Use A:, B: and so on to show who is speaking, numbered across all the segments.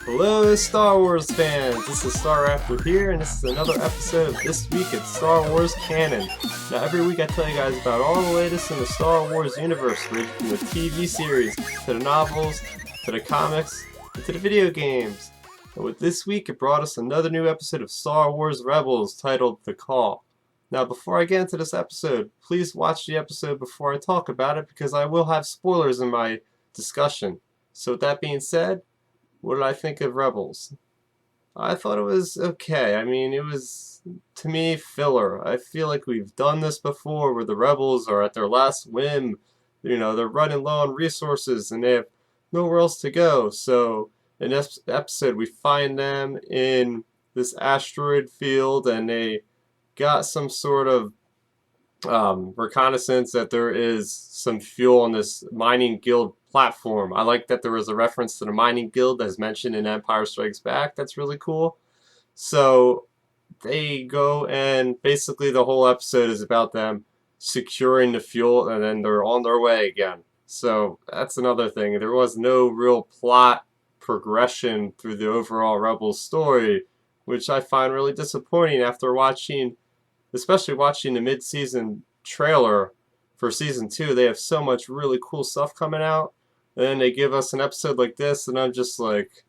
A: Hello Star Wars fans, this is Starrapter here, and this is another episode of This Week in Star Wars Canon. Now every week I tell you guys about all the latest in the Star Wars universe, ranging from the TV series, to the novels, to the comics, and to the video games. And with this week it brought us another new episode of Star Wars Rebels titled The Call. Now before I get into this episode, please watch the episode before I talk about it because I will have spoilers in my discussion. So with that being said, what did I think of Rebels? I thought it was okay. I mean, it was, to me, filler. I feel like we've done this before where the Rebels are at their last whim. You know, they're running low on resources and they have nowhere else to go. So, in this episode, we find them in this asteroid field and they got some sort of reconnaissance that there is some fuel on this mining guild platform. I like that there was a reference to the mining guild as mentioned in Empire Strikes Back. That's really cool. So they go and basically the whole episode is about them securing the fuel and then they're on their way again. So that's another thing. There was no real plot progression through the overall Rebels story, which I find really disappointing after watching, especially watching the mid-season trailer for season 2. They have so much really cool stuff coming out, and then they give us an episode like this, and I'm just like,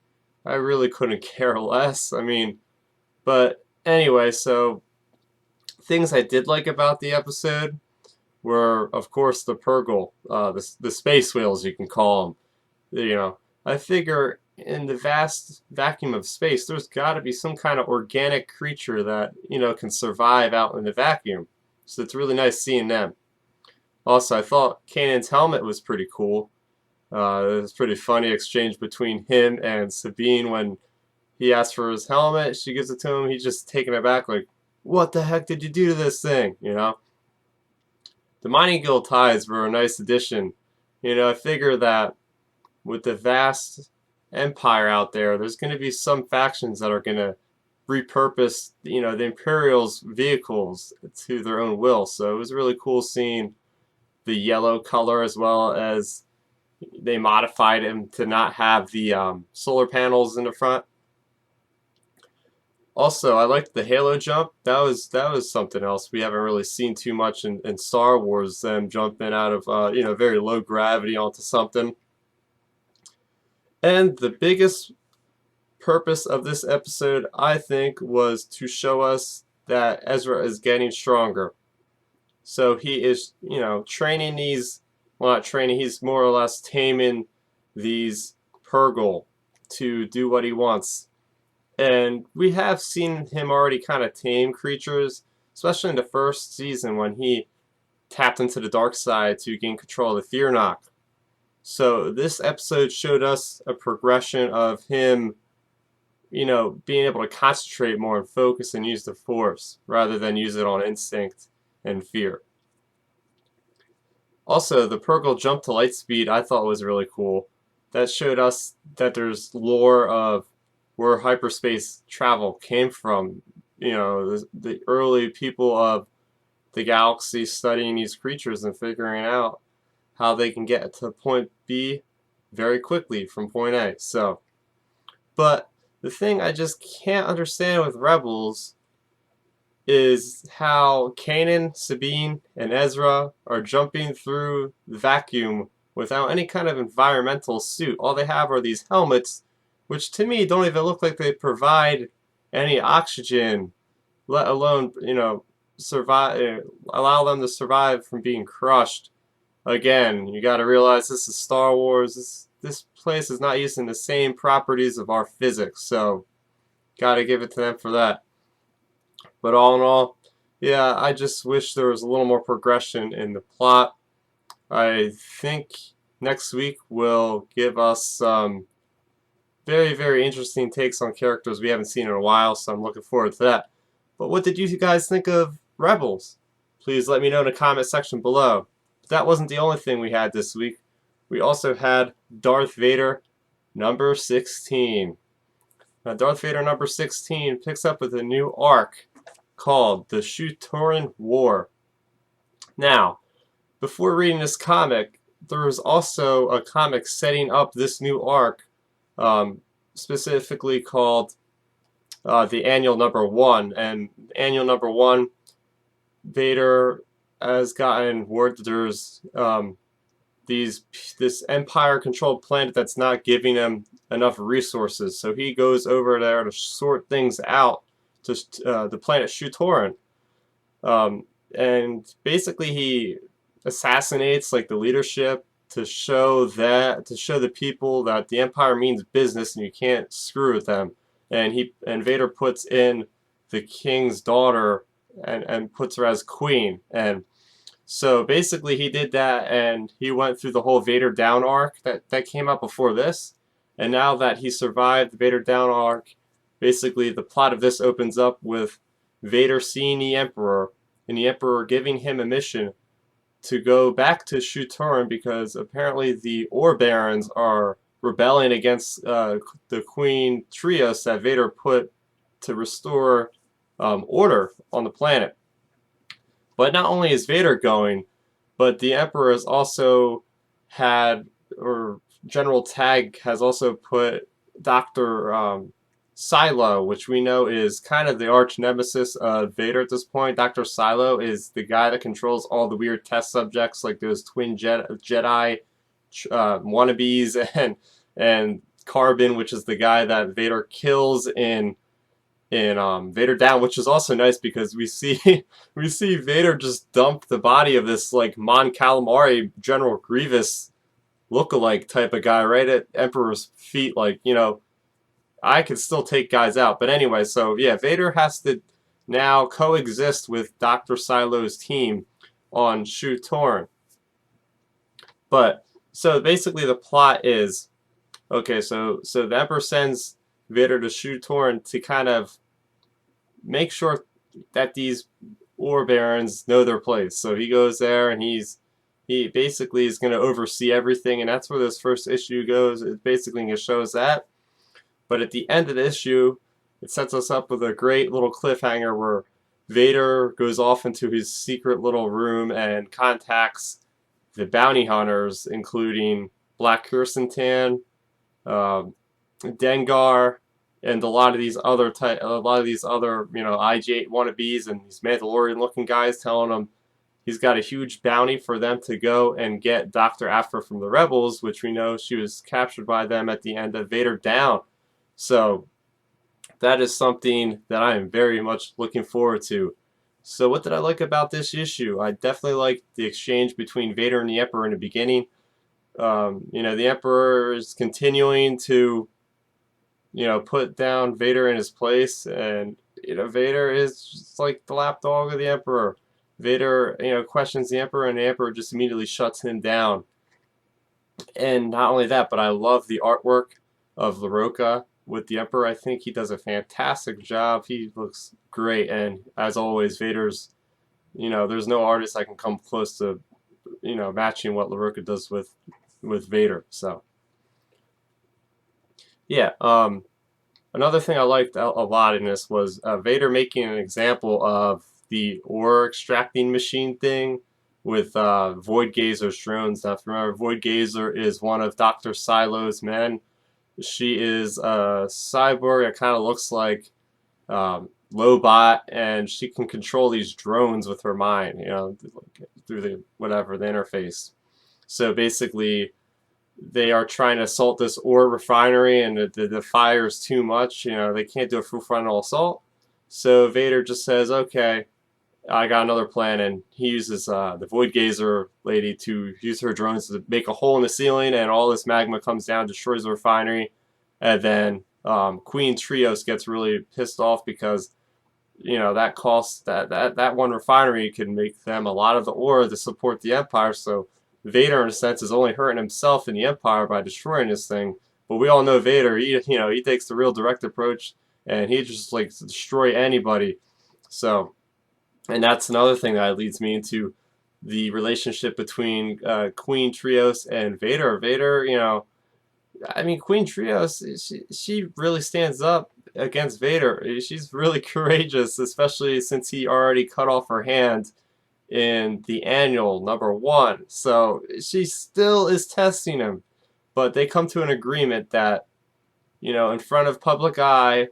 A: I really couldn't care less. I mean, but anyway, so things I did like about the episode were, of course, the Purgle, the space whales, you can call them. You know, I figure in the vast vacuum of space, there's got to be some kind of organic creature that, you know, can survive out in the vacuum. So it's really nice seeing them. Also, I thought Kanan's helmet was pretty cool. It was a pretty funny exchange between him and Sabine when he asks for his helmet. She gives it to him. He's just taken aback like, what the heck did you do to this thing? You know? The Mining Guild ties were a nice addition. You know, I figure that with the vast empire out there, there's going to be some factions that are going to repurpose, you know, the Imperial's vehicles to their own will. So it was really cool seeing the yellow color, as well as they modified him to not have the solar panels in the front. Also, I liked the Halo jump. That was something else we haven't really seen too much in Star Wars. Them jumping out of you know, very low gravity onto something. And the biggest purpose of this episode, I think, was to show us that Ezra is getting stronger. So he is, you know, training these, well, not training, he's more or less taming these Purgle to do what he wants. And we have seen him already kind of tame creatures, especially in the first season when he tapped into the dark side to gain control of the Fear Knock. So this episode showed us a progression of him, you know, being able to concentrate more and focus and use the Force rather than use it on instinct and fear. Also, the Purgle jump to light speed I thought was really cool. That showed us that there's lore of where hyperspace travel came from. You know, the early people of the galaxy studying these creatures and figuring out how they can get to point B very quickly from point A. So, but the thing I just can't understand with Rebels is how Kanan, Sabine, and Ezra are jumping through the vacuum without any kind of environmental suit. All they have are these helmets, which to me don't even look like they provide any oxygen, let alone, you know, survive, allow them to survive from being crushed. Again, you got to realize this is Star Wars. This place is not using the same properties of our physics, so got to give it to them for that. But all in all, yeah, I just wish there was a little more progression in the plot. I think next week will give us some very, very interesting takes on characters we haven't seen in a while, so I'm looking forward to that. But what did you guys think of Rebels? Please let me know in the comment section below. But that wasn't the only thing we had this week. We also had Darth Vader number 16. Now, Darth Vader number 16 picks up with a new arc called The Shutoran War. Now, before reading this comic, there was also a comic setting up this new arc specifically called the Annual Number One. And Annual Number One, Vader has gotten word that there's this Empire-controlled planet that's not giving him enough resources. So he goes over there to sort things out to the planet Shutoran. And basically he assassinates like the leadership to show the people that the Empire means business and you can't screw with them. And Vader puts in the king's daughter and puts her as queen. And so basically he did that, and he went through the whole Vader down arc that came out before this. And now that he survived the Vader down arc, basically the plot of this opens up with Vader seeing the Emperor, and the Emperor giving him a mission to go back to Shutoran because apparently the Ore Barons are rebelling against the Queen Trios that Vader put to restore order on the planet. But not only is Vader going, but the Emperor has also had, or General Tag has also put Dr. Silo, which we know is kind of the arch nemesis of Vader at this point. Dr. Silo is the guy that controls all the weird test subjects, like those twin Jedi wannabes, and Carbon, which is the guy that Vader kills in Vader Down, which is also nice because we see Vader just dump the body of this like Mon Calamari General Grievous lookalike type of guy right at Emperor's feet. Like, I could still take guys out. But anyway, so yeah, Vader has to now coexist with Dr. Silo's team on Shutoran. But so basically the plot is, okay, so the Emperor sends Vader to Shutoran to kind of make sure that these Ore Barons know their place. So he goes there and he basically is going to oversee everything, and that's where this first issue goes. It basically going to show us that. But at the end of the issue, it sets us up with a great little cliffhanger where Vader goes off into his secret little room and contacts the bounty hunters, including Black Kirstentan, Dengar, and a lot of these other IG-8 wannabes and these Mandalorian-looking guys, telling him he's got a huge bounty for them to go and get Dr. Aphra from the Rebels, which we know she was captured by them at the end of Vader Down. So that is something that I am very much looking forward to. So what did I like about this issue? I definitely liked the exchange between Vader and the Emperor in the beginning. The Emperor is continuing to, put down Vader in his place, and Vader is just like the lapdog of the Emperor. Vader, questions the Emperor, and the Emperor just immediately shuts him down. And not only that, but I love the artwork of LaRocca with the Emperor. I think he does a fantastic job. He looks great, and as always, Vader's, there's no artist that can come close to, matching what LaRocca does with Vader. So, yeah. Another thing I liked a lot in this was Vader making an example of the ore extracting machine thing with Void Gazer's drones. Now, if you remember, Void Gazer is one of Dr. Silo's men. She is a cyborg that kind of looks like Lobot, and she can control these drones with her mind, through the interface. So basically, they are trying to assault this ore refinery, and the fire is too much. They can't do a full frontal assault. So Vader just says, okay, I got another plan, and he uses the Void Gazer lady to use her drones to make a hole in the ceiling, and all this magma comes down, destroys the refinery, and then Queen Trios gets really pissed off because that costs that one refinery can make them a lot of the ore to support the Empire. So Vader, in a sense, is only hurting himself and the Empire by destroying this thing. But we all know Vader. He takes the real direct approach, and he just likes to destroy anybody. So. And that's another thing that leads me into the relationship between Queen Trios and Vader. Vader, Queen Trios, she really stands up against Vader. She's really courageous, especially since he already cut off her hand in the Annual number 1. So she still is testing him. But they come to an agreement that in front of public eye,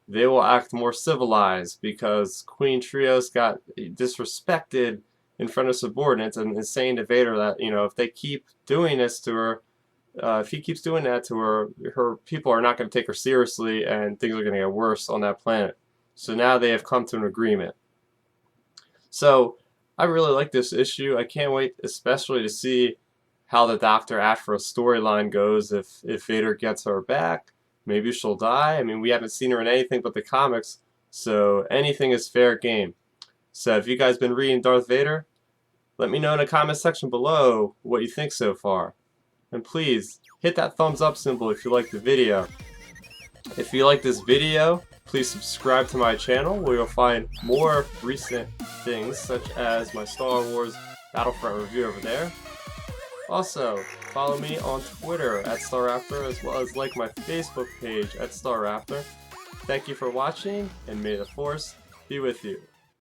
A: they will act more civilized because Queen Trios got disrespected in front of subordinates and is saying to Vader that, if they keep doing this to her, if he keeps doing that to her, her people are not going to take her seriously and things are going to get worse on that planet. So now they have come to an agreement. So I really like this issue. I can't wait especially to see how the Dr. Aphra storyline goes if Vader gets her back. Maybe she'll die. I mean, we haven't seen her in anything but the comics, so anything is fair game. So have you guys been reading Darth Vader? Let me know in the comment section below what you think so far. And please, hit that thumbs up symbol if you like the video. If you like this video, please subscribe to my channel where you'll find more recent things such as my Star Wars Battlefront review over there. Also, follow me on Twitter at Starrapter as well as like my Facebook page at Starrapter. Thank you for watching and may the Force be with you.